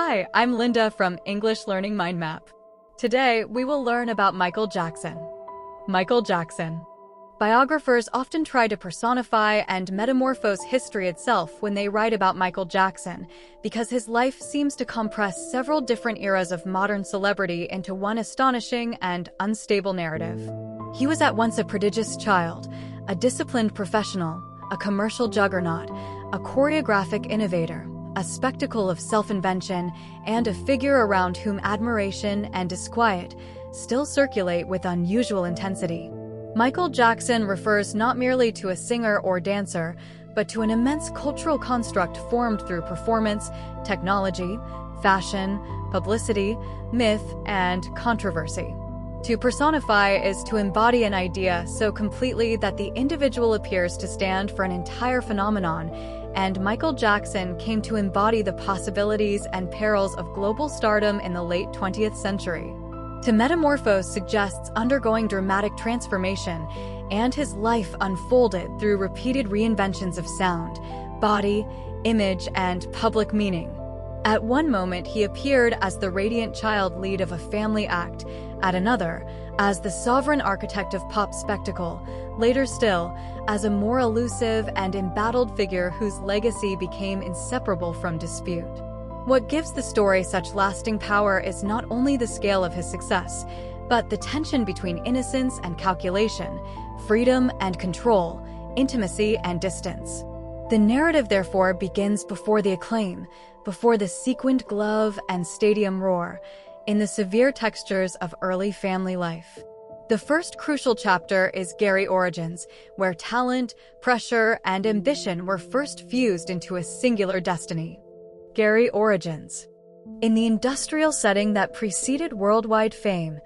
Hi, I'm Linda from English Learning Mind Map. Today, we will learn about Michael Jackson. Michael Jackson. Biographers often try to personify and metamorphose history itself when they write about Michael Jackson, because his life seems to compress several different eras of modern celebrity into one astonishing and unstable narrative. He was at once a prodigious child, a disciplined professional, a commercial juggernaut, a choreographic innovator, a spectacle of self-invention, and a figure around whom admiration and disquiet still circulate with unusual intensity. Michael Jackson refers not merely to a singer or dancer, but to an immense cultural construct formed through performance, technology, fashion, publicity, myth, and controversy. To personify is to embody an idea so completely that the individual appears to stand for an entire phenomenon, and Michael Jackson came to embody the possibilities and perils of global stardom in the late 20th century. To metamorphose suggests undergoing dramatic transformation, and his life unfolded through repeated reinventions of sound, body, image, and public meaning. At one moment, he appeared as the radiant child lead of a family act, at another, as the sovereign architect of pop spectacle, later still, as a more elusive and embattled figure whose legacy became inseparable from dispute. What gives the story such lasting power is not only the scale of his success, but the tension between innocence and calculation, freedom and control, intimacy and distance. The narrative, therefore, begins before the acclaim, before the sequined glove and stadium roar, in the severe textures of early family life. The first crucial chapter is Gary Origins, where talent, pressure, and ambition were first fused into a singular destiny. Gary Origins. In the industrial setting that preceded worldwide fame,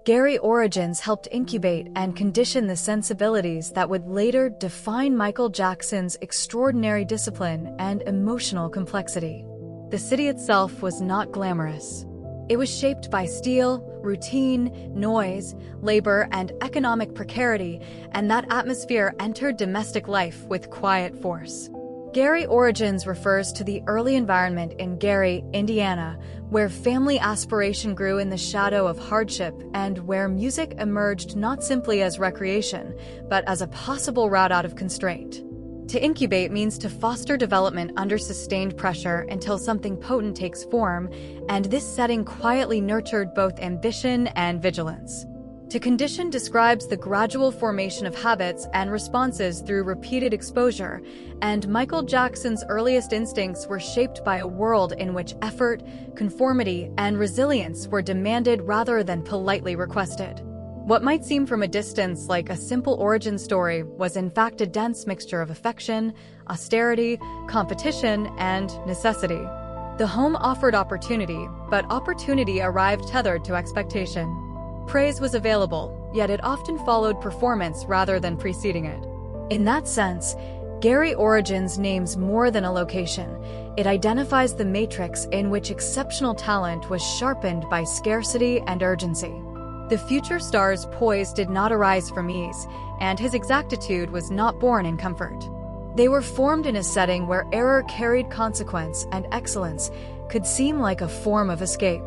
Gary Origins helped incubate and condition the sensibilities that would later define Michael Jackson's extraordinary discipline and emotional complexity. The city itself was not glamorous. It was shaped by steel, routine, noise, labor, and economic precarity, and that atmosphere entered domestic life with quiet force. Gary Origins refers to the early environment in Gary, Indiana, where family aspiration grew in the shadow of hardship and where music emerged not simply as recreation, but as a possible route out of constraint. To incubate means to foster development under sustained pressure until something potent takes form, and this setting quietly nurtured both ambition and vigilance. To condition describes the gradual formation of habits and responses through repeated exposure, and Michael Jackson's earliest instincts were shaped by a world in which effort, conformity, and resilience were demanded rather than politely requested. What might seem from a distance like a simple origin story was in fact a dense mixture of affection, austerity, competition, and necessity. The home offered opportunity, but opportunity arrived tethered to expectation. Praise was available, yet it often followed performance rather than preceding it. In that sense, Gary Origins names more than a location. It identifies the matrix in which exceptional talent was sharpened by scarcity and urgency. The future star's poise did not arise from ease, and his exactitude was not born in comfort. They were formed in a setting where error carried consequence and excellence could seem like a form of escape.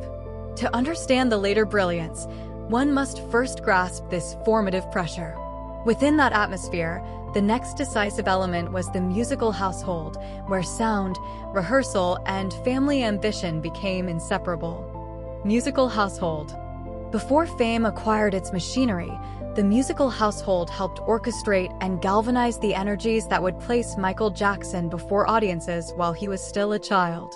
To understand the later brilliance, one must first grasp this formative pressure. Within that atmosphere, the next decisive element was the musical household, where sound, rehearsal, and family ambition became inseparable. Musical household. Before fame acquired its machinery, the musical household helped orchestrate and galvanize the energies that would place Michael Jackson before audiences while he was still a child.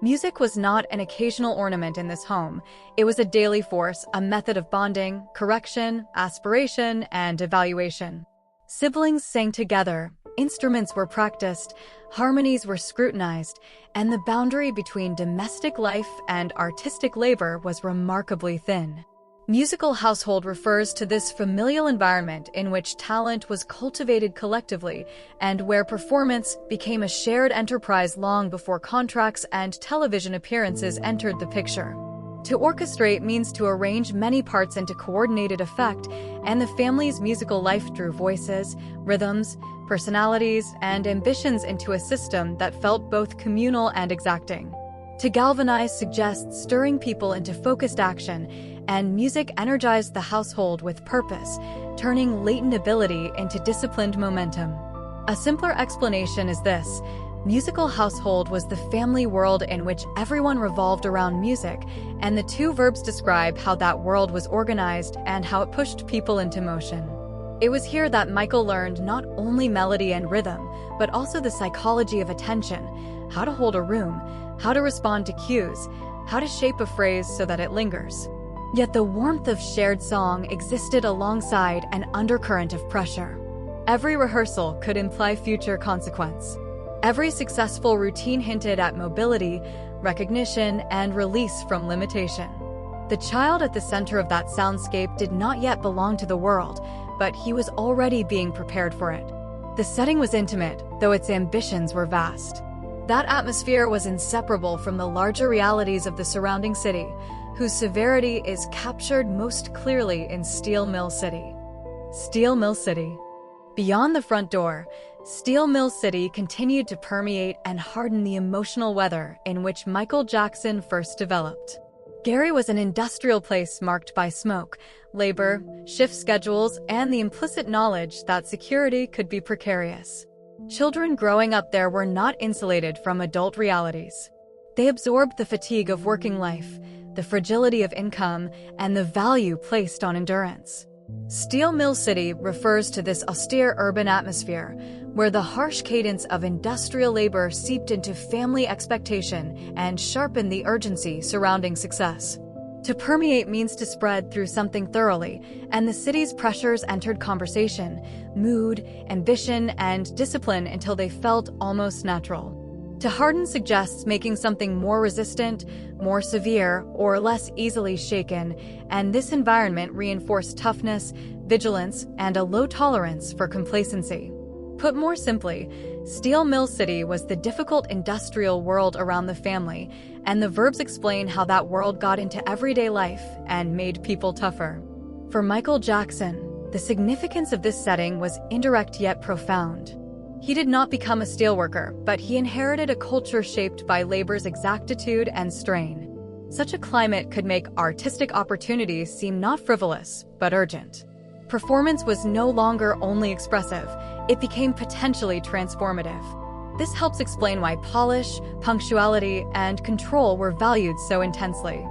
Music was not an occasional ornament in this home. It was a daily force, a method of bonding, correction, aspiration, and evaluation. Siblings sang together, instruments were practiced, harmonies were scrutinized, and the boundary between domestic life and artistic labor was remarkably thin. Musical household refers to this familial environment in which talent was cultivated collectively and where performance became a shared enterprise long before contracts and television appearances entered the picture. To orchestrate means to arrange many parts into coordinated effect, and the family's musical life drew voices, rhythms, personalities, and ambitions into a system that felt both communal and exacting. To galvanize suggests stirring people into focused action, and music energized the household with purpose, turning latent ability into disciplined momentum. A simpler explanation is this: musical household was the family world in which everyone revolved around music, and the two verbs describe how that world was organized and how it pushed people into motion. It was here that Michael learned not only melody and rhythm, but also the psychology of attention, how to hold a room, how to respond to cues, how to shape a phrase so that it lingers. Yet the warmth of shared song existed alongside an undercurrent of pressure. Every rehearsal could imply future consequence. Every successful routine hinted at mobility, recognition, and release from limitation. The child at the center of that soundscape did not yet belong to the world, but he was already being prepared for it. The setting was intimate, though its ambitions were vast. That atmosphere was inseparable from the larger realities of the surrounding city, whose severity is captured most clearly in Steel Mill City. Steel Mill City. Beyond the front door, Steel Mill City continued to permeate and harden the emotional weather in which Michael Jackson first developed. Gary was an industrial place marked by smoke, labor, shift schedules, and the implicit knowledge that security could be precarious. Children growing up there were not insulated from adult realities. They absorbed the fatigue of working life, the fragility of income, and the value placed on endurance. Steel Mill City refers to this austere urban atmosphere, where the harsh cadence of industrial labor seeped into family expectation and sharpened the urgency surrounding success. To permeate means to spread through something thoroughly, and the city's pressures entered conversation, mood, ambition, and discipline until they felt almost natural. To harden suggests making something more resistant, more severe, or less easily shaken, and this environment reinforced toughness, vigilance, and a low tolerance for complacency. Put more simply, Steel Mill City was the difficult industrial world around the family, and the verbs explain how that world got into everyday life and made people tougher. For Michael Jackson, the significance of this setting was indirect yet profound. He did not become a steelworker, but he inherited a culture shaped by labor's exactitude and strain. Such a climate could make artistic opportunities seem not frivolous, but urgent. Performance was no longer only expressive, it became potentially transformative. This helps explain why polish, punctuality, and control were valued so intensely.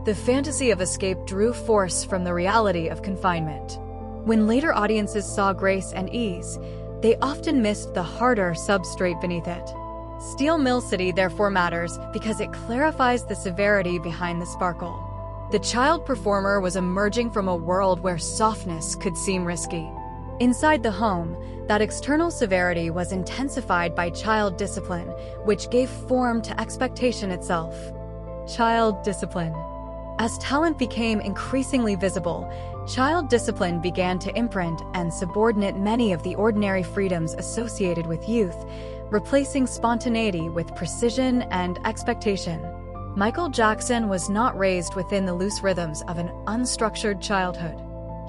The fantasy of escape drew force from the reality of confinement. When later audiences saw grace and ease, they often missed the harder substrate beneath it. Steel Mill City therefore matters because it clarifies the severity behind the sparkle. The child performer was emerging from a world where softness could seem risky. Inside the home, that external severity was intensified by child discipline, which gave form to expectation itself. Child discipline. As talent became increasingly visible, child discipline began to imprint and subordinate many of the ordinary freedoms associated with youth, replacing spontaneity with precision and expectation. Michael Jackson was not raised within the loose rhythms of an unstructured childhood.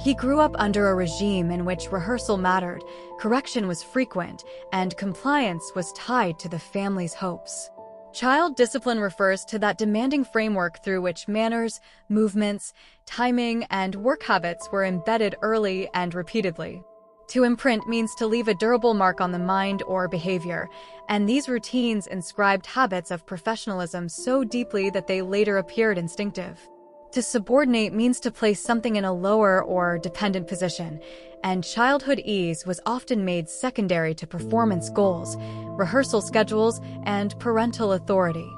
He grew up under a regime in which rehearsal mattered, correction was frequent, and compliance was tied to the family's hopes. Child discipline refers to that demanding framework through which manners, movements, timing, and work habits were embedded early and repeatedly. To imprint means to leave a durable mark on the mind or behavior, and these routines inscribed habits of professionalism so deeply that they later appeared instinctive. To subordinate means to place something in a lower or dependent position, and childhood ease was often made secondary to performance goals, rehearsal schedules, and parental authority.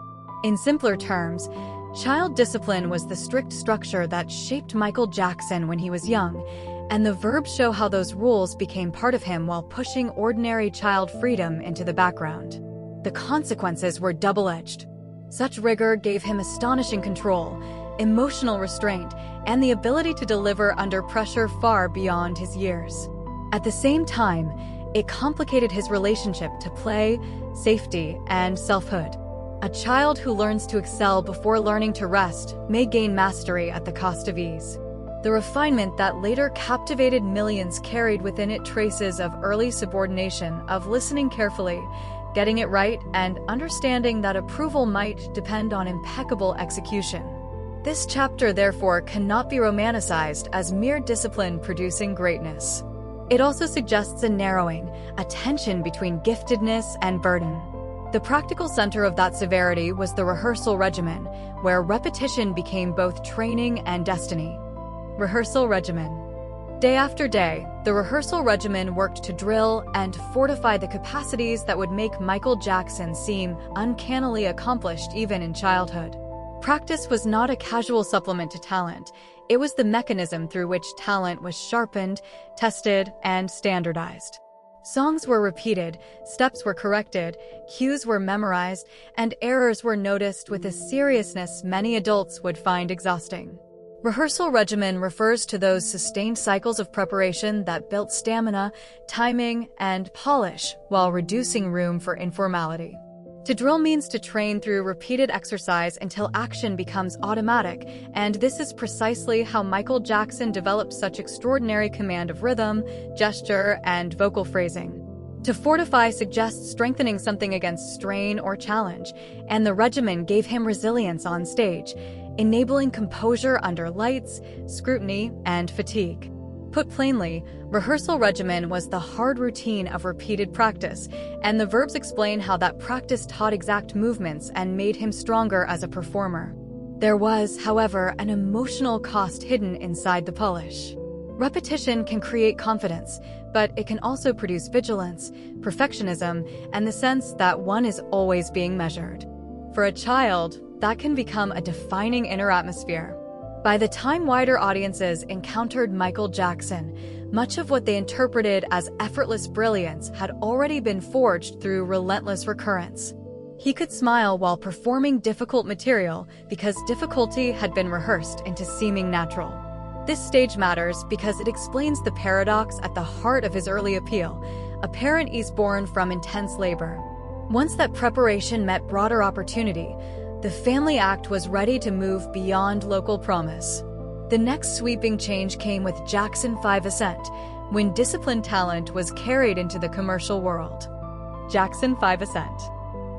In simpler terms, child discipline was the strict structure that shaped Michael Jackson when he was young, and the verbs show how those rules became part of him while pushing ordinary child freedom into the background. The consequences were double-edged. Such rigor gave him astonishing control, emotional restraint, and the ability to deliver under pressure far beyond his years. At the same time, it complicated his relationship to play, safety, and selfhood. A child who learns to excel before learning to rest may gain mastery at the cost of ease. The refinement that later captivated millions carried within it traces of early subordination, of listening carefully, getting it right and understanding that approval might depend on impeccable execution. This chapter, therefore, cannot be romanticized as mere discipline producing greatness. It also suggests a narrowing, a tension between giftedness and burden. The practical center of that severity was the rehearsal regimen, where repetition became both training and destiny. Rehearsal regimen. Day after day, the rehearsal regimen worked to drill and fortify the capacities that would make Michael Jackson seem uncannily accomplished even in childhood. Practice was not a casual supplement to talent. It was the mechanism through which talent was sharpened, tested, and standardized. Songs were repeated, steps were corrected, cues were memorized, and errors were noticed with a seriousness many adults would find exhausting. Rehearsal regimen refers to those sustained cycles of preparation that built stamina, timing, and polish while reducing room for informality. To drill means to train through repeated exercise until action becomes automatic, and this is precisely how Michael Jackson developed such extraordinary command of rhythm, gesture, and vocal phrasing. To fortify suggests strengthening something against strain or challenge, and the regimen gave him resilience on stage, enabling composure under lights, scrutiny, and fatigue. Put plainly, rehearsal regimen was the hard routine of repeated practice, and the verbs explain how that practice taught exact movements and made him stronger as a performer. There was, however, an emotional cost hidden inside the polish. Repetition can create confidence, but it can also produce vigilance, perfectionism, and the sense that one is always being measured. For a child, that can become a defining inner atmosphere. By the time wider audiences encountered Michael Jackson, much of what they interpreted as effortless brilliance had already been forged through relentless recurrence. He could smile while performing difficult material because difficulty had been rehearsed into seeming natural. This stage matters because it explains the paradox at the heart of his early appeal. A parent is born from intense labor. Once that preparation met broader opportunity, the family act was ready to move beyond local promise. The next sweeping change came with Jackson 5 Ascent, when disciplined talent was carried into the commercial world. Jackson 5 Ascent.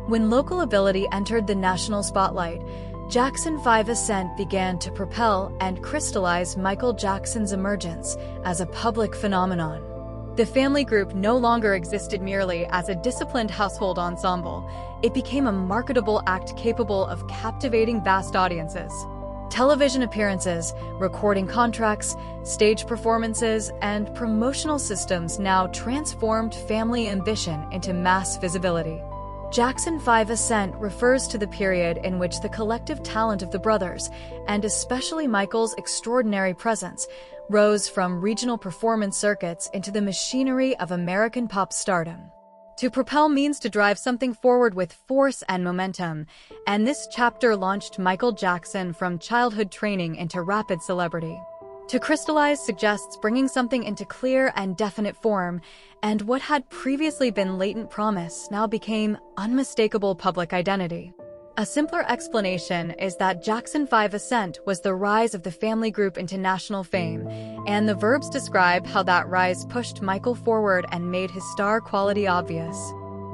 When local ability entered the national spotlight, Jackson 5 Ascent began to propel and crystallize Michael Jackson's emergence as a public phenomenon. The family group no longer existed merely as a disciplined household ensemble. It became a marketable act capable of captivating vast audiences. Television appearances, recording contracts, stage performances, and promotional systems now transformed family ambition into mass visibility. Jackson 5 Ascent refers to the period in which the collective talent of the brothers, and especially Michael's extraordinary presence, rose from regional performance circuits into the machinery of American pop stardom. To propel means to drive something forward with force and momentum, and this chapter launched Michael Jackson from childhood training into rapid celebrity. To crystallize suggests bringing something into clear and definite form, and what had previously been latent promise now became unmistakable public identity. A simpler explanation is that Jackson 5 Ascent was the rise of the family group into national fame, and the verbs describe how that rise pushed Michael forward and made his star quality obvious.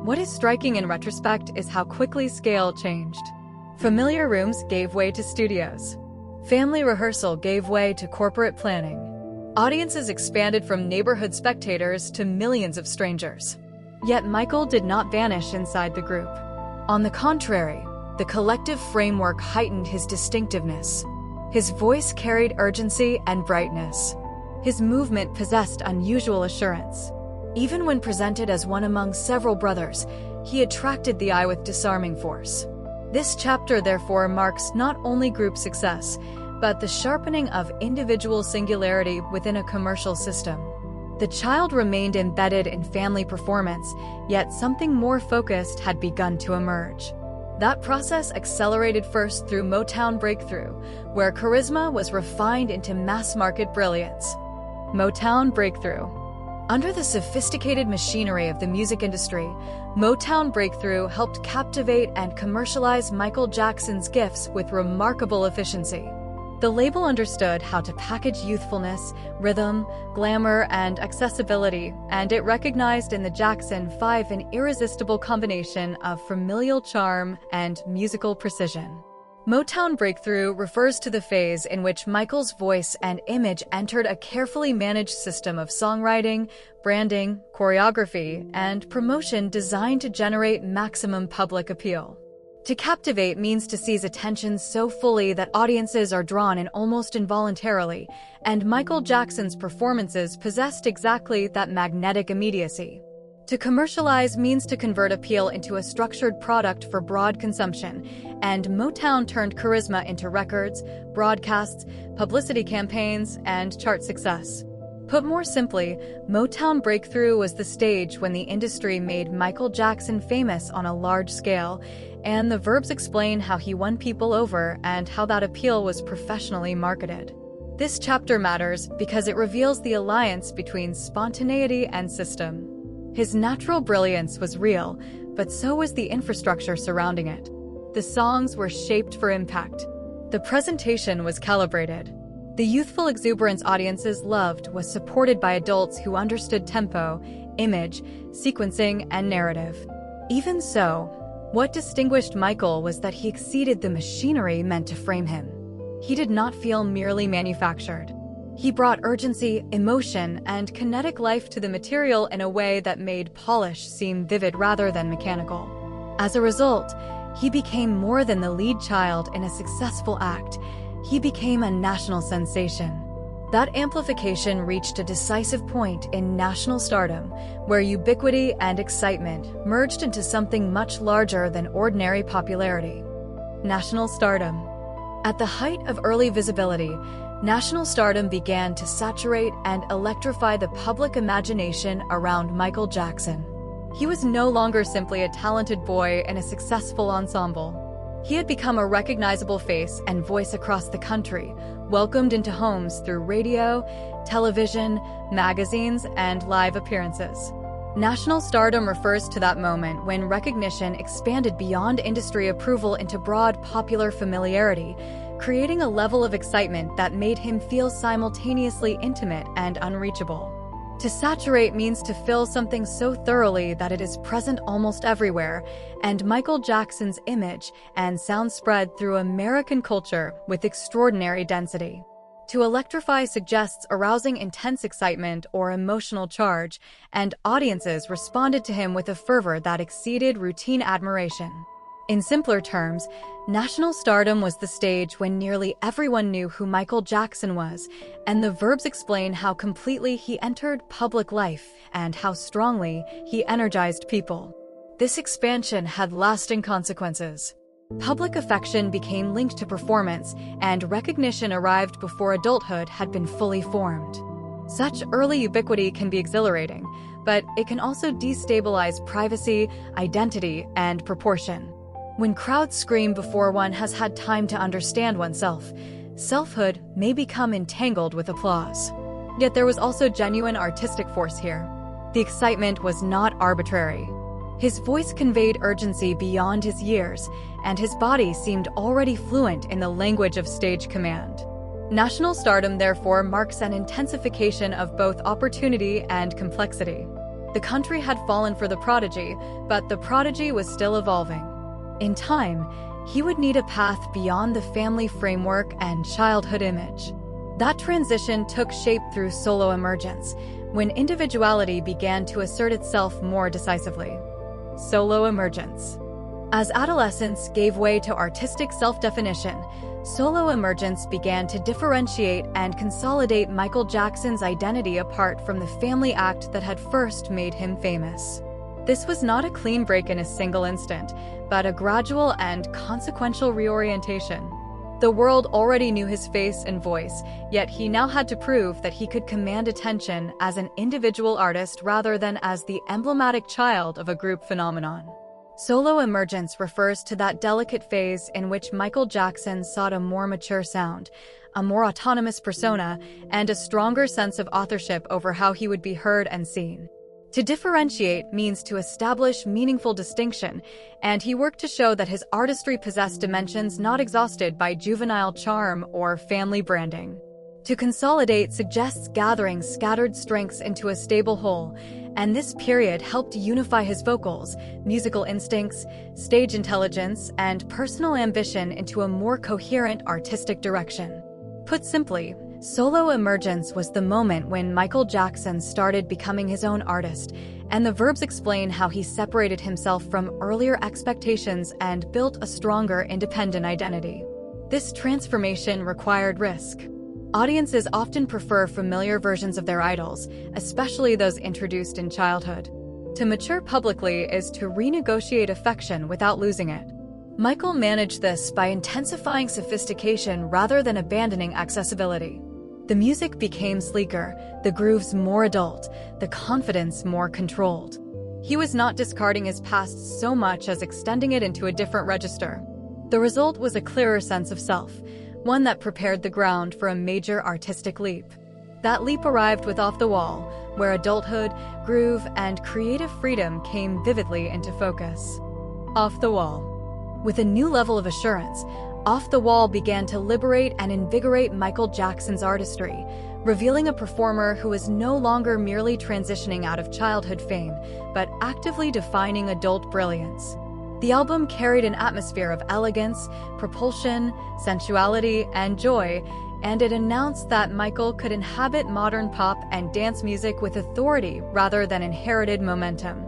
What is striking in retrospect is how quickly scale changed. Familiar rooms gave way to studios. Family rehearsal gave way to corporate planning. Audiences expanded from neighborhood spectators to millions of strangers. Yet Michael did not vanish inside the group. On the contrary, the collective framework heightened his distinctiveness. His voice carried urgency and brightness. His movement possessed unusual assurance. Even when presented as one among several brothers, he attracted the eye with disarming force. This chapter, therefore, marks not only group success, but the sharpening of individual singularity within a commercial system. The child remained embedded in family performance, yet something more focused had begun to emerge. That process accelerated first through Motown Breakthrough, where charisma was refined into mass-market brilliance. Motown Breakthrough. Under the sophisticated machinery of the music industry, Motown Breakthrough helped captivate and commercialize Michael Jackson's gifts with remarkable efficiency. The label understood how to package youthfulness, rhythm, glamour, and accessibility, and it recognized in the Jackson 5 an irresistible combination of familial charm and musical precision. Motown Breakthrough refers to the phase in which Michael's voice and image entered a carefully managed system of songwriting, branding, choreography, and promotion designed to generate maximum public appeal. To captivate means to seize attention so fully that audiences are drawn in almost involuntarily, and Michael Jackson's performances possessed exactly that magnetic immediacy. To commercialize means to convert appeal into a structured product for broad consumption, and Motown turned charisma into records, broadcasts, publicity campaigns, and chart success. Put more simply, Motown Breakthrough was the stage when the industry made Michael Jackson famous on a large scale, and the verbs explain how he won people over and how that appeal was professionally marketed. This chapter matters because it reveals the alliance between spontaneity and system. His natural brilliance was real, but so was the infrastructure surrounding it. The songs were shaped for impact. The presentation was calibrated. The youthful exuberance audiences loved was supported by adults who understood tempo, image, sequencing, and narrative. Even so, what distinguished Michael was that he exceeded the machinery meant to frame him. He did not feel merely manufactured. He brought urgency, emotion, and kinetic life to the material in a way that made polish seem vivid rather than mechanical. As a result, he became more than the lead child in a successful act. He became a national sensation. That amplification reached a decisive point in national stardom, where ubiquity and excitement merged into something much larger than ordinary popularity. National stardom. At the height of early visibility, national stardom began to saturate and electrify the public imagination around Michael Jackson. He was no longer simply a talented boy in a successful ensemble. He had become a recognizable face and voice across the country, welcomed into homes through radio, television, magazines, and live appearances. National stardom refers to that moment when recognition expanded beyond industry approval into broad popular familiarity, creating a level of excitement that made him feel simultaneously intimate and unreachable. To saturate means to fill something so thoroughly that it is present almost everywhere, and Michael Jackson's image and sound spread through American culture with extraordinary density. To electrify suggests arousing intense excitement or emotional charge, and audiences responded to him with a fervor that exceeded routine admiration. In simpler terms, national stardom was the stage when nearly everyone knew who Michael Jackson was, and the verbs explain how completely he entered public life and how strongly he energized people. This expansion had lasting consequences. Public affection became linked to performance, and recognition arrived before adulthood had been fully formed. Such early ubiquity can be exhilarating, but it can also destabilize privacy, identity, and proportion. When crowds scream before one has had time to understand oneself, selfhood may become entangled with applause. Yet there was also genuine artistic force here. The excitement was not arbitrary. His voice conveyed urgency beyond his years, and his body seemed already fluent in the language of stage command. National stardom, therefore, marks an intensification of both opportunity and complexity. The country had fallen for the prodigy, but the prodigy was still evolving. In time, he would need a path beyond the family framework and childhood image. That transition took shape through solo emergence, when individuality began to assert itself more decisively. Solo emergence. As adolescence gave way to artistic self-definition, solo emergence began to differentiate and consolidate Michael Jackson's identity apart from the family act that had first made him famous. This was not a clean break in a single instant, but a gradual and consequential reorientation. The world already knew his face and voice, yet he now had to prove that he could command attention as an individual artist rather than as the emblematic child of a group phenomenon. Solo emergence refers to that delicate phase in which Michael Jackson sought a more mature sound, a more autonomous persona, and a stronger sense of authorship over how he would be heard and seen. To differentiate means to establish meaningful distinction, and he worked to show that his artistry possessed dimensions not exhausted by juvenile charm or family branding. To consolidate suggests gathering scattered strengths into a stable whole, and this period helped unify his vocals, musical instincts, stage intelligence, and personal ambition into a more coherent artistic direction. Put simply, solo emergence was the moment when Michael Jackson started becoming his own artist, and the verbs explain how he separated himself from earlier expectations and built a stronger independent identity. This transformation required risk. Audiences often prefer familiar versions of their idols, especially those introduced in childhood. To mature publicly is to renegotiate affection without losing it. Michael managed this by intensifying sophistication rather than abandoning accessibility. The music became sleeker, the grooves more adult, the confidence more controlled. He was not discarding his past so much as extending it into a different register. The result was a clearer sense of self, one that prepared the ground for a major artistic leap. That leap arrived with Off the Wall, where adulthood, groove, and creative freedom came vividly into focus. Off the Wall. With a new level of assurance, Off the Wall began to liberate and invigorate Michael Jackson's artistry, revealing a performer who was no longer merely transitioning out of childhood fame, but actively defining adult brilliance. The album carried an atmosphere of elegance, propulsion, sensuality, and joy, and it announced that Michael could inhabit modern pop and dance music with authority rather than inherited momentum.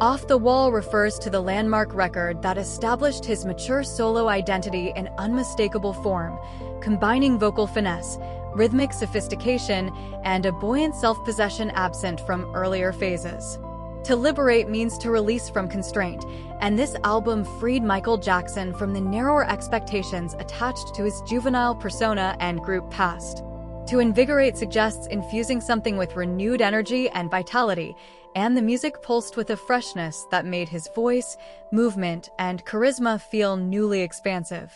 Off the Wall refers to the landmark record that established his mature solo identity in unmistakable form, combining vocal finesse, rhythmic sophistication, and a buoyant self-possession absent from earlier phases. To liberate means to release from constraint, and this album freed Michael Jackson from the narrower expectations attached to his juvenile persona and group past. To invigorate suggests infusing something with renewed energy and vitality, and the music pulsed with a freshness that made his voice, movement, and charisma feel newly expansive.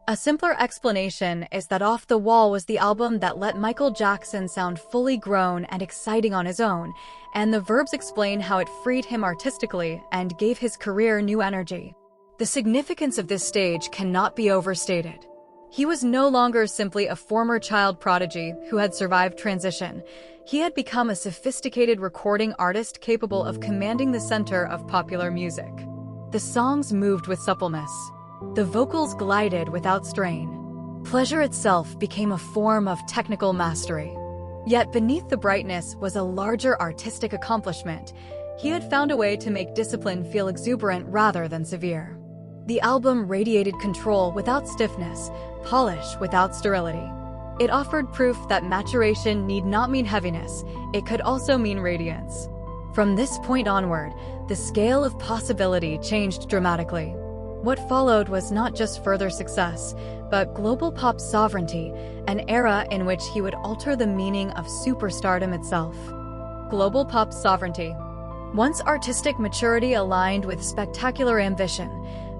A simpler explanation is that Off the Wall was the album that let Michael Jackson sound fully grown and exciting on his own, and the verbs explain how it freed him artistically and gave his career new energy. The significance of this stage cannot be overstated. He was no longer simply a former child prodigy who had survived transition. He had become a sophisticated recording artist capable of commanding the center of popular music. The songs moved with suppleness. The vocals glided without strain. Pleasure itself became a form of technical mastery. Yet beneath the brightness was a larger artistic accomplishment. He had found a way to make discipline feel exuberant rather than severe. The album radiated control without stiffness, polish without sterility. It offered proof that maturation need not mean heaviness, it could also mean radiance. From this point onward, the scale of possibility changed dramatically. What followed was not just further success, but global pop sovereignty, an era in which he would alter the meaning of superstardom itself. Global pop sovereignty. Once artistic maturity aligned with spectacular ambition,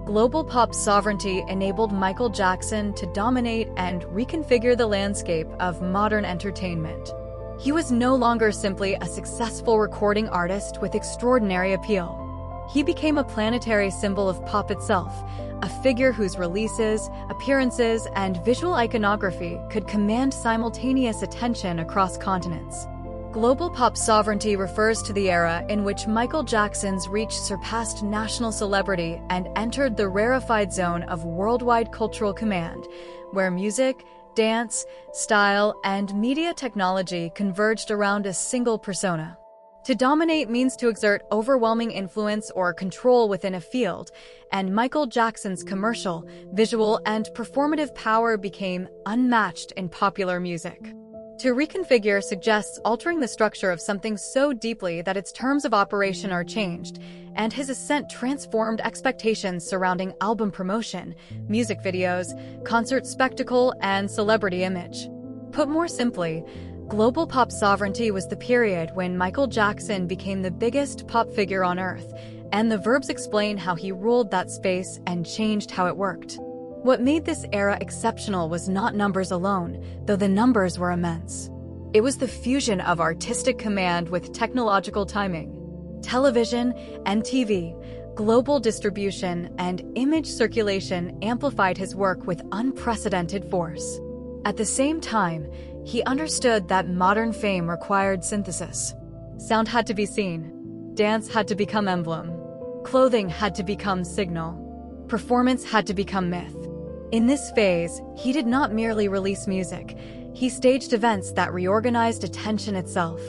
global pop sovereignty enabled Michael Jackson to dominate and reconfigure the landscape of modern entertainment. He was no longer simply a successful recording artist with extraordinary appeal. He became a planetary symbol of pop itself, a figure whose releases, appearances, and visual iconography could command simultaneous attention across continents. Global pop sovereignty refers to the era in which Michael Jackson's reach surpassed national celebrity and entered the rarefied zone of worldwide cultural command, where music, dance, style, and media technology converged around a single persona. To dominate means to exert overwhelming influence or control within a field, and Michael Jackson's commercial, visual, and performative power became unmatched in popular music. To reconfigure suggests altering the structure of something so deeply that its terms of operation are changed, and his ascent transformed expectations surrounding album promotion, music videos, concert spectacle, and celebrity image. Put more simply, global pop sovereignty was the period when Michael Jackson became the biggest pop figure on Earth, and the verbs explain how he ruled that space and changed how it worked. What made this era exceptional was not numbers alone, though the numbers were immense. It was the fusion of artistic command with technological timing. Television and TV, global distribution, and image circulation amplified his work with unprecedented force. At the same time, he understood that modern fame required synthesis. Sound had to be seen, dance had to become emblem, clothing had to become signal, performance had to become myth. In this phase, he did not merely release music, he staged events that reorganized attention itself.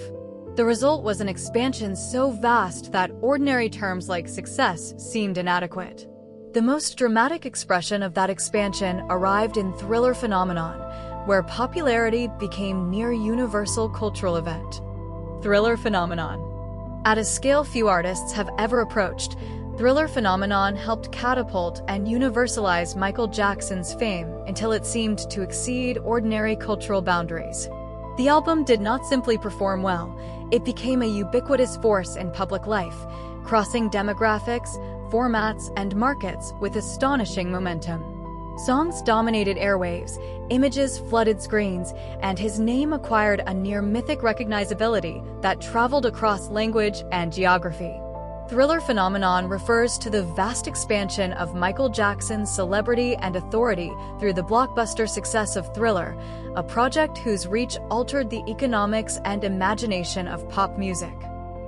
The result was an expansion so vast that ordinary terms like success seemed inadequate. The most dramatic expression of that expansion arrived in Thriller phenomenon, where popularity became near universal cultural event. Thriller phenomenon. At a scale few artists have ever approached, Thriller phenomenon helped catapult and universalize Michael Jackson's fame until it seemed to exceed ordinary cultural boundaries. The album did not simply perform well, it became a ubiquitous force in public life, crossing demographics, formats, and markets with astonishing momentum. Songs dominated airwaves, images flooded screens, and his name acquired a near-mythic recognizability that traveled across language and geography. Thriller phenomenon refers to the vast expansion of Michael Jackson's celebrity and authority through the blockbuster success of Thriller, a project whose reach altered the economics and imagination of pop music.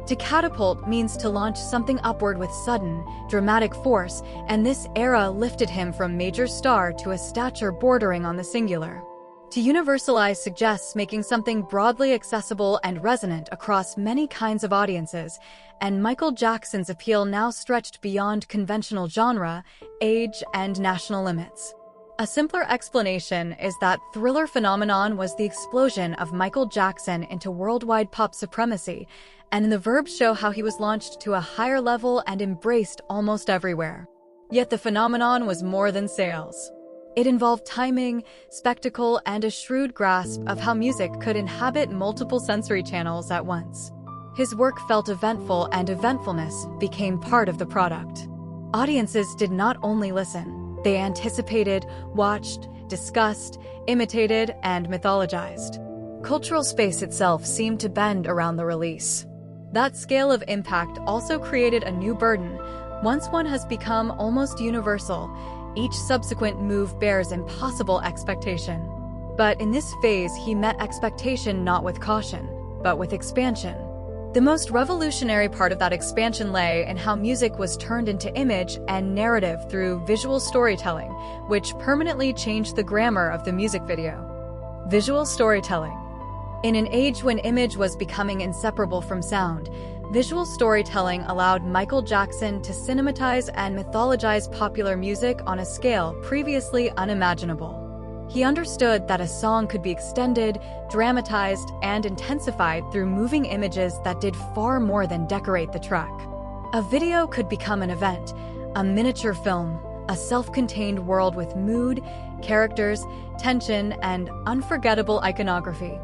To catapult means to launch something upward with sudden, dramatic force, and this era lifted him from major star to a stature bordering on the singular. To universalize suggests making something broadly accessible and resonant across many kinds of audiences, and Michael Jackson's appeal now stretched beyond conventional genre, age, and national limits. A simpler explanation is that Thriller phenomenon was the explosion of Michael Jackson into worldwide pop supremacy, and the verbs show how he was launched to a higher level and embraced almost everywhere. Yet the phenomenon was more than sales. It involved timing, spectacle, and a shrewd grasp of how music could inhabit multiple sensory channels at once. His work felt eventful, and eventfulness became part of the product. Audiences did not only listen, they anticipated, watched, discussed, imitated, and mythologized. Cultural space itself seemed to bend around the release. That scale of impact also created a new burden. Once one has become almost universal, each subsequent move bears impossible expectation. But in this phase, he met expectation not with caution, but with expansion. The most revolutionary part of that expansion lay in how music was turned into image and narrative through visual storytelling, which permanently changed the grammar of the music video. Visual storytelling. In an age when image was becoming inseparable from sound, visual storytelling allowed Michael Jackson to cinematize and mythologize popular music on a scale previously unimaginable. He understood that a song could be extended, dramatized, and intensified through moving images that did far more than decorate the track. A video could become an event, a miniature film, a self-contained world with mood, characters, tension, and unforgettable iconography.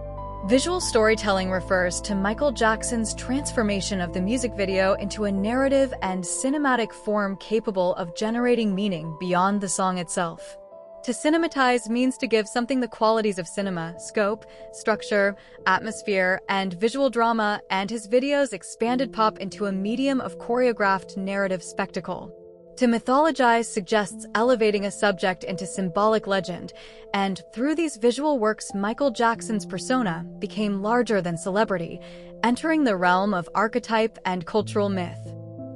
Visual storytelling refers to Michael Jackson's transformation of the music video into a narrative and cinematic form capable of generating meaning beyond the song itself. To cinematize means to give something the qualities of cinema, scope, structure, atmosphere, and visual drama, and his videos expanded pop into a medium of choreographed narrative spectacle. To mythologize suggests elevating a subject into symbolic legend, and through these visual works, Michael Jackson's persona became larger than celebrity, entering the realm of archetype and cultural myth.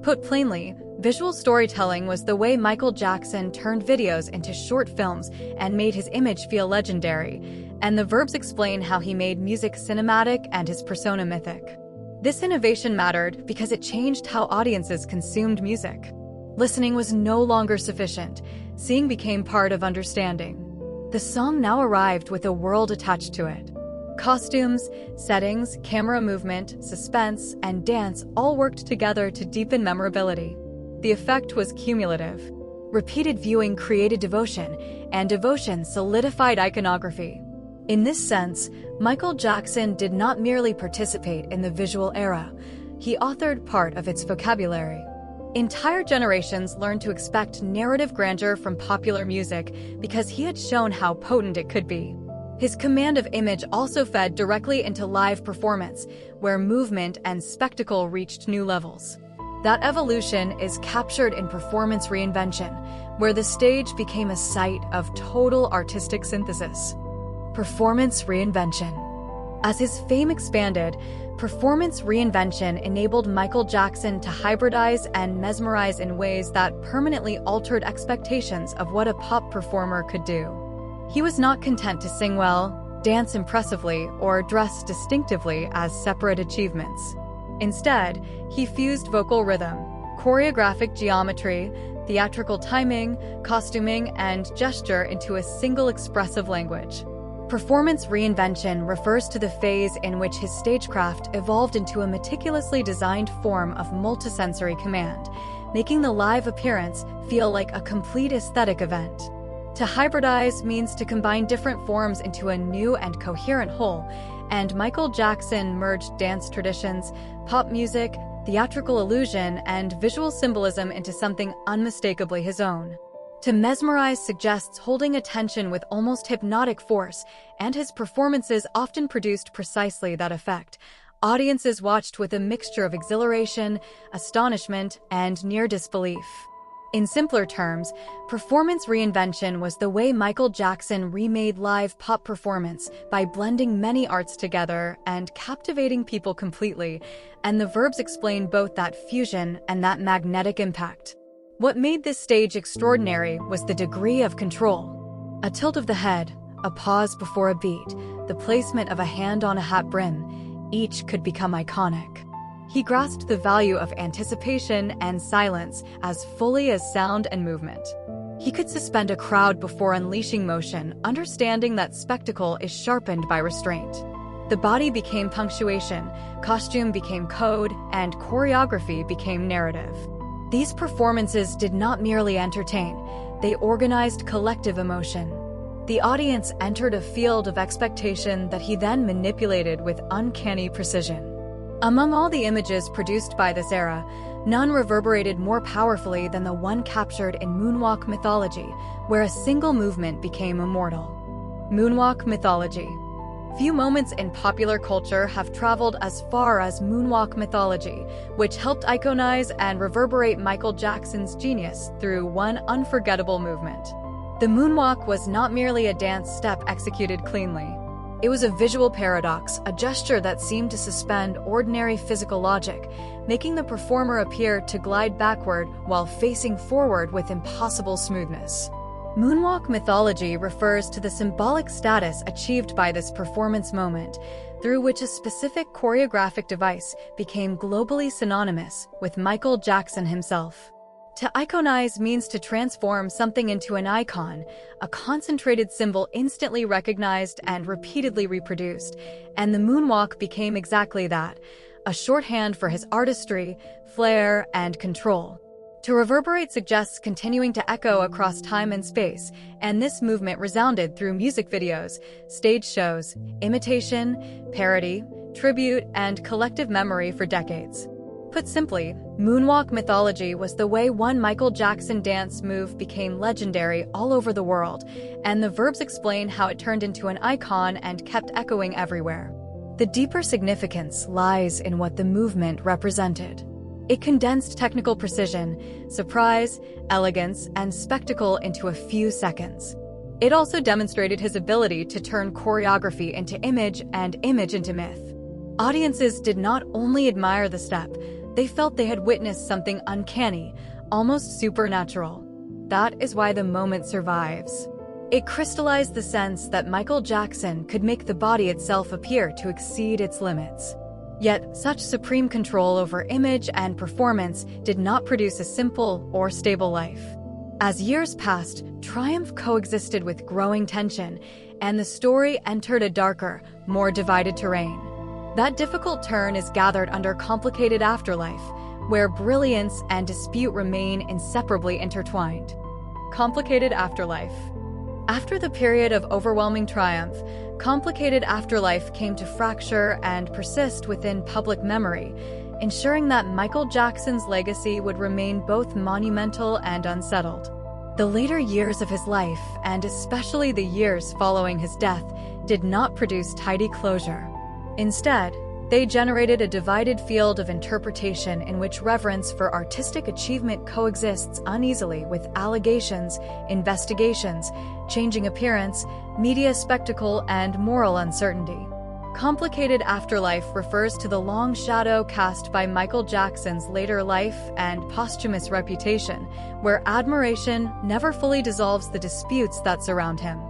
Put plainly, visual storytelling was the way Michael Jackson turned videos into short films and made his image feel legendary, and the verbs explain how he made music cinematic and his persona mythic. This innovation mattered because it changed how audiences consumed music. Listening was no longer sufficient. Seeing became part of understanding. The song now arrived with a world attached to it. Costumes, settings, camera movement, suspense, and dance all worked together to deepen memorability. The effect was cumulative. Repeated viewing created devotion, and devotion solidified iconography. In this sense, Michael Jackson did not merely participate in the visual era. He authored part of its vocabulary. Entire generations learned to expect narrative grandeur from popular music because he had shown how potent it could be. His command of image also fed directly into live performance, where movement and spectacle reached new levels. That evolution is captured in performance reinvention, where the stage became a site of total artistic synthesis. Performance reinvention. As his fame expanded, performance reinvention enabled Michael Jackson to hybridize and mesmerize in ways that permanently altered expectations of what a pop performer could do. He was not content to sing well, dance impressively, or dress distinctively as separate achievements. Instead, he fused vocal rhythm, choreographic geometry, theatrical timing, costuming, and gesture into a single expressive language. Performance reinvention refers to the phase in which his stagecraft evolved into a meticulously designed form of multisensory command, making the live appearance feel like a complete aesthetic event. To hybridize means to combine different forms into a new and coherent whole, and Michael Jackson merged dance traditions, pop music, theatrical illusion, and visual symbolism into something unmistakably his own. To mesmerize suggests holding attention with almost hypnotic force, and his performances often produced precisely that effect. Audiences watched with a mixture of exhilaration, astonishment, and near disbelief. In simpler terms, performance reinvention was the way Michael Jackson remade live pop performance by blending many arts together and captivating people completely, and the verbs explain both that fusion and that magnetic impact. What made this stage extraordinary was the degree of control. A tilt of the head, a pause before a beat, the placement of a hand on a hat brim, each could become iconic. He grasped the value of anticipation and silence as fully as sound and movement. He could suspend a crowd before unleashing motion, understanding that spectacle is sharpened by restraint. The body became punctuation, costume became code, and choreography became narrative. These performances did not merely entertain, they organized collective emotion. The audience entered a field of expectation that he then manipulated with uncanny precision. Among all the images produced by this era, none reverberated more powerfully than the one captured in moonwalk mythology, where a single movement became immortal. Moonwalk mythology. Few moments in popular culture have traveled as far as moonwalk mythology, which helped iconize and reverberate Michael Jackson's genius through one unforgettable movement. The moonwalk was not merely a dance step executed cleanly. It was a visual paradox, a gesture that seemed to suspend ordinary physical logic, making the performer appear to glide backward while facing forward with impossible smoothness. Moonwalk mythology refers to the symbolic status achieved by this performance moment, through which a specific choreographic device became globally synonymous with Michael Jackson himself. To iconize means to transform something into an icon, a concentrated symbol instantly recognized and repeatedly reproduced, and the moonwalk became exactly that, a shorthand for his artistry, flair, and control. To reverberate suggests continuing to echo across time and space, and this movement resounded through music videos, stage shows, imitation, parody, tribute, and collective memory for decades. Put simply, moonwalk mythology was the way one Michael Jackson dance move became legendary all over the world, and the verbs explain how it turned into an icon and kept echoing everywhere. The deeper significance lies in what the movement represented. It condensed technical precision, surprise, elegance, and spectacle into a few seconds. It also demonstrated his ability to turn choreography into image and image into myth. Audiences did not only admire the step, they felt they had witnessed something uncanny, almost supernatural. That is why the moment survives. It crystallized the sense that Michael Jackson could make the body itself appear to exceed its limits. Yet, such supreme control over image and performance did not produce a simple or stable life. As years passed, triumph coexisted with growing tension, and the story entered a darker, more divided terrain. That difficult turn is gathered under complicated afterlife, where brilliance and dispute remain inseparably intertwined. Complicated afterlife. After the period of overwhelming triumph, complicated afterlife came to fracture and persist within public memory, ensuring that Michael Jackson's legacy would remain both monumental and unsettled. The later years of his life, and especially the years following his death, did not produce tidy closure. Instead, they generated a divided field of interpretation in which reverence for artistic achievement coexists uneasily with allegations, investigations, changing appearance, media spectacle, and moral uncertainty. Complicated afterlife refers to the long shadow cast by Michael Jackson's later life and posthumous reputation, where admiration never fully dissolves the disputes that surround him.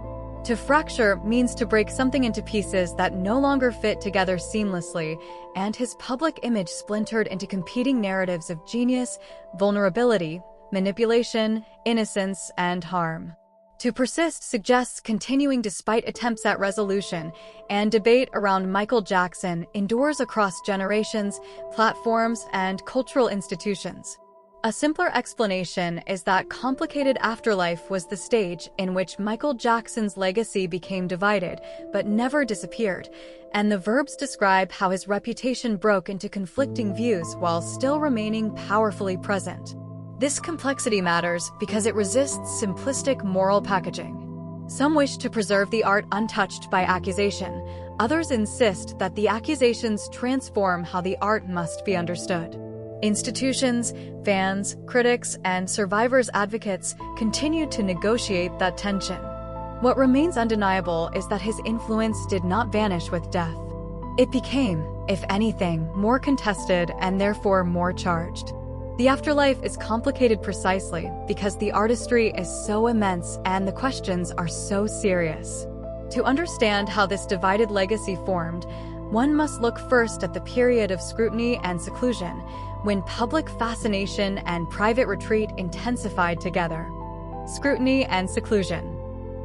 To fracture means to break something into pieces that no longer fit together seamlessly, and his public image splintered into competing narratives of genius, vulnerability, manipulation, innocence, and harm. To persist suggests continuing despite attempts at resolution, and debate around Michael Jackson endures across generations, platforms, and cultural institutions. A simpler explanation is that complicated afterlife was the stage in which Michael Jackson's legacy became divided, but never disappeared, and the verbs describe how his reputation broke into conflicting views while still remaining powerfully present. This complexity matters because it resists simplistic moral packaging. Some wish to preserve the art untouched by accusation. Others insist that the accusations transform how the art must be understood. Institutions, fans, critics, and survivors' advocates continue to negotiate that tension. What remains undeniable is that his influence did not vanish with death. It became, if anything, more contested and therefore more charged. The afterlife is complicated precisely because the artistry is so immense and the questions are so serious. To understand how this divided legacy formed, one must look first at the period of scrutiny and seclusion, when public fascination and private retreat intensified together. Scrutiny and seclusion.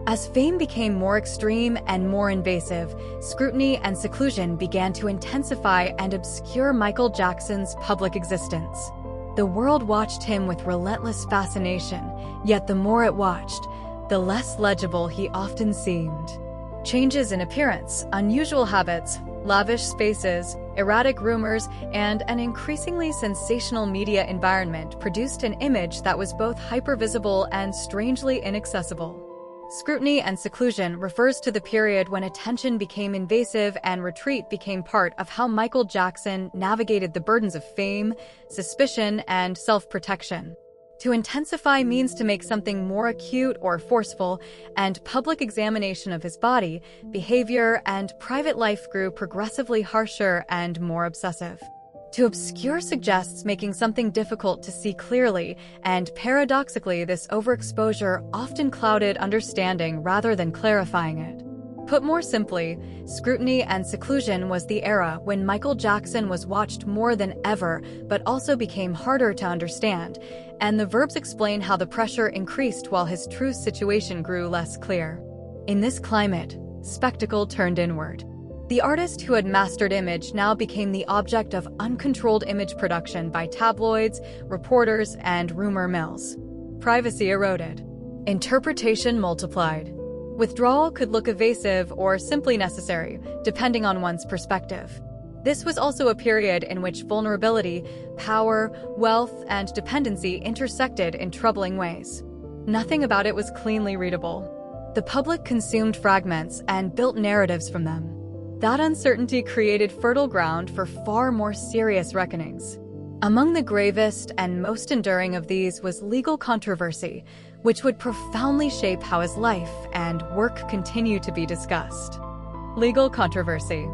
As fame became more extreme and more invasive, scrutiny and seclusion began to intensify and obscure Michael Jackson's public existence. The world watched him with relentless fascination, yet the more it watched, the less legible he often seemed. Changes in appearance, unusual habits, lavish spaces, erratic rumors, and an increasingly sensational media environment produced an image that was both hypervisible and strangely inaccessible. Scrutiny and seclusion refers to the period when attention became invasive and retreat became part of how Michael Jackson navigated the burdens of fame, suspicion, and self-protection. To intensify means to make something more acute or forceful, and public examination of his body, behavior, and private life grew progressively harsher and more obsessive. To obscure suggests making something difficult to see clearly, and paradoxically, this overexposure often clouded understanding rather than clarifying it. Put more simply, scrutiny and seclusion was the era when Michael Jackson was watched more than ever, but also became harder to understand, and the verbs explain how the pressure increased while his true situation grew less clear. In this climate, spectacle turned inward. The artist who had mastered image now became the object of uncontrolled image production by tabloids, reporters, and rumor mills. Privacy eroded. Interpretation multiplied. Withdrawal could look evasive or simply necessary, depending on one's perspective. This was also a period in which vulnerability, power, wealth, and dependency intersected in troubling ways. Nothing about it was cleanly readable. The public consumed fragments and built narratives from them. That uncertainty created fertile ground for far more serious reckonings. Among the gravest and most enduring of these was legal controversy, which would profoundly shape how his life and work continue to be discussed. Legal controversy.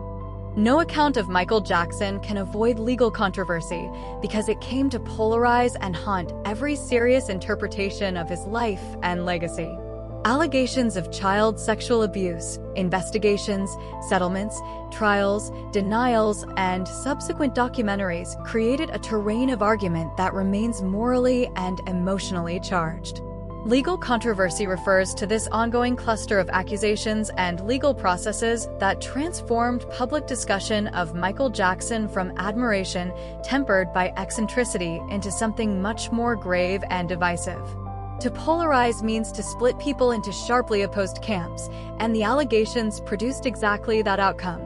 No account of Michael Jackson can avoid legal controversy because it came to polarize and haunt every serious interpretation of his life and legacy. Allegations of child sexual abuse, investigations, settlements, trials, denials, and subsequent documentaries created a terrain of argument that remains morally and emotionally charged. Legal controversy refers to this ongoing cluster of accusations and legal processes that transformed public discussion of Michael Jackson from admiration tempered by eccentricity into something much more grave and divisive. To polarize means to split people into sharply opposed camps, and the allegations produced exactly that outcome: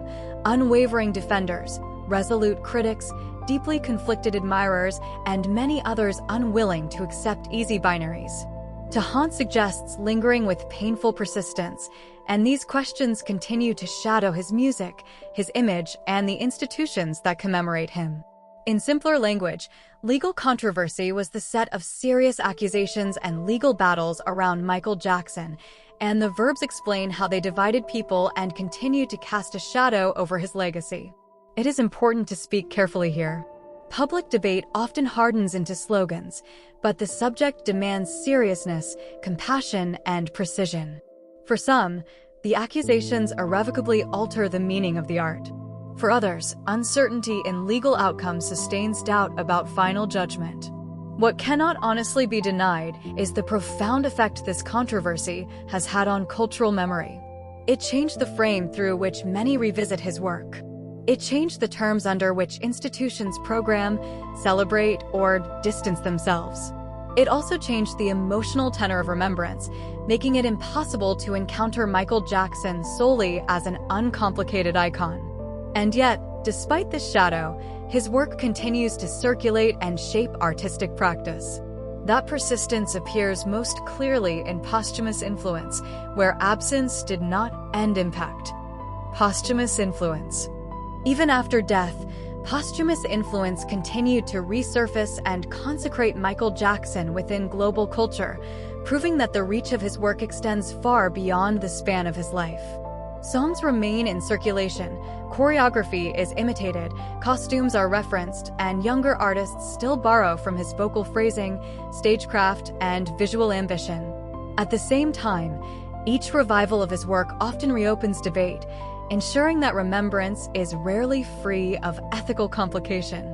unwavering defenders, resolute critics, deeply conflicted admirers, and many others unwilling to accept easy binaries. To haunt suggests lingering with painful persistence, and these questions continue to shadow his music, his image, and the institutions that commemorate him. In simpler language, legal controversy was the set of serious accusations and legal battles around Michael Jackson, and the verbs explain how they divided people and continued to cast a shadow over his legacy. It is important to speak carefully here. Public debate often hardens into slogans, but the subject demands seriousness, compassion, and precision. For some, the accusations irrevocably alter the meaning of the art. For others, uncertainty in legal outcomes sustains doubt about final judgment. What cannot honestly be denied is the profound effect this controversy has had on cultural memory. It changed the frame through which many revisit his work. It changed the terms under which institutions program, celebrate, or distance themselves. It also changed the emotional tenor of remembrance, making it impossible to encounter Michael Jackson solely as an uncomplicated icon. And yet, despite this shadow, his work continues to circulate and shape artistic practice. That persistence appears most clearly in posthumous influence, where absence did not end impact. Posthumous influence. Even after death, posthumous influence continued to resurface and consecrate Michael Jackson within global culture, proving that the reach of his work extends far beyond the span of his life. Songs remain in circulation, choreography is imitated, costumes are referenced, and younger artists still borrow from his vocal phrasing, stagecraft, and visual ambition. At the same time, each revival of his work often reopens debate, ensuring that remembrance is rarely free of ethical complication.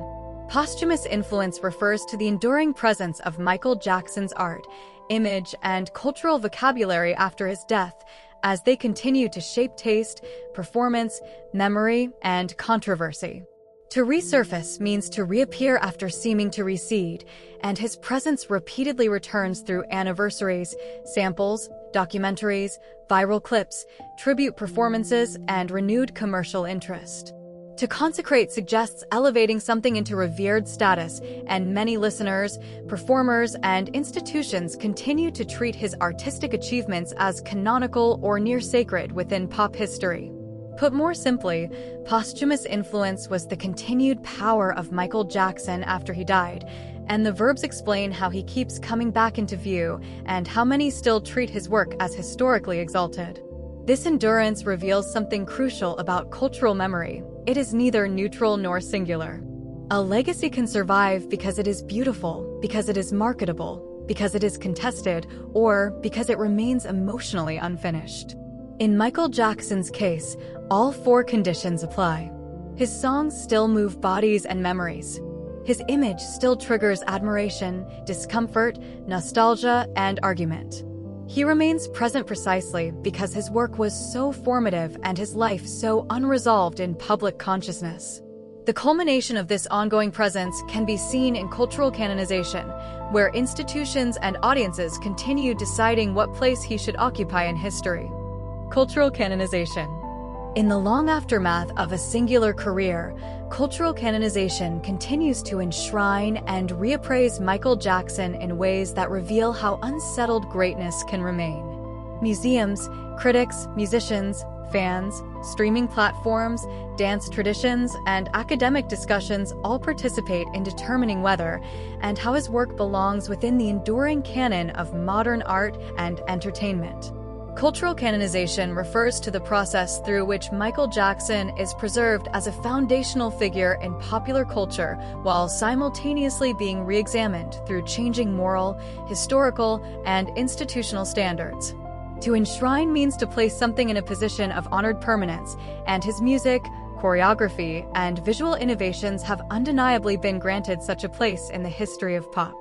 Posthumous influence refers to the enduring presence of Michael Jackson's art, image, and cultural vocabulary after his death, as they continue to shape taste, performance, memory, and controversy. To resurface means to reappear after seeming to recede, and his presence repeatedly returns through anniversaries, samples, documentaries, viral clips, tribute performances, and renewed commercial interest. To consecrate suggests elevating something into revered status, and many listeners, performers, and institutions continue to treat his artistic achievements as canonical or near sacred within pop history. Put more simply, posthumous influence was the continued power of Michael Jackson after he died, and the verbs explain how he keeps coming back into view and how many still treat his work as historically exalted. This endurance reveals something crucial about cultural memory. It is neither neutral nor singular. A legacy can survive because it is beautiful, because it is marketable, because it is contested, or because it remains emotionally unfinished. In Michael Jackson's case, all four conditions apply. His songs still move bodies and memories. His image still triggers admiration, discomfort, nostalgia, and argument. He remains present precisely because his work was so formative and his life so unresolved in public consciousness. The culmination of this ongoing presence can be seen in cultural canonization, where institutions and audiences continue deciding what place he should occupy in history. Cultural canonization. In the long aftermath of a singular career, cultural canonization continues to enshrine and reappraise Michael Jackson in ways that reveal how unsettled greatness can remain. Museums, critics, musicians, fans, streaming platforms, dance traditions, and academic discussions all participate in determining whether and how his work belongs within the enduring canon of modern art and entertainment. Cultural canonization refers to the process through which Michael Jackson is preserved as a foundational figure in popular culture while simultaneously being re-examined through changing moral, historical, and institutional standards. To enshrine means to place something in a position of honored permanence, and his music, choreography, and visual innovations have undeniably been granted such a place in the history of pop.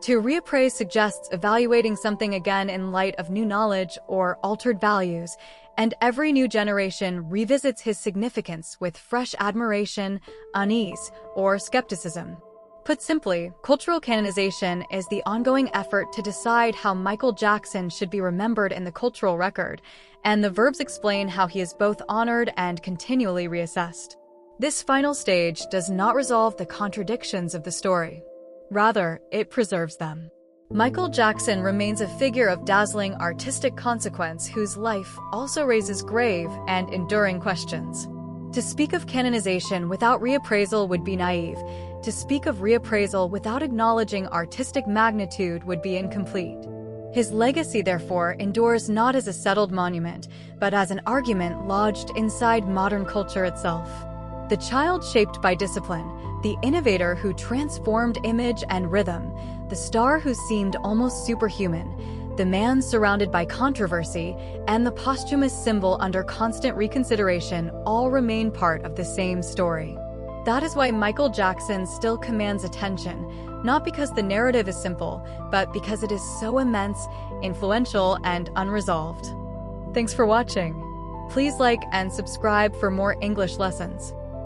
To reappraise suggests evaluating something again in light of new knowledge or altered values, and every new generation revisits his significance with fresh admiration, unease, or skepticism. Put simply, cultural canonization is the ongoing effort to decide how Michael Jackson should be remembered in the cultural record, and the verbs explain how he is both honored and continually reassessed. This final stage does not resolve the contradictions of the story. Rather, it preserves them. Michael Jackson remains a figure of dazzling artistic consequence whose life also raises grave and enduring questions. To speak of canonization without reappraisal would be naive. To speak of reappraisal without acknowledging artistic magnitude would be incomplete. His legacy, therefore, endures not as a settled monument, but as an argument lodged inside modern culture itself. The child shaped by discipline, the innovator who transformed image and rhythm, the star who seemed almost superhuman, the man surrounded by controversy, and the posthumous symbol under constant reconsideration all remain part of the same story. That is why Michael Jackson still commands attention, not because the narrative is simple, but because it is so immense, influential, and unresolved. Thanks for watching. Please like and subscribe for more English lessons.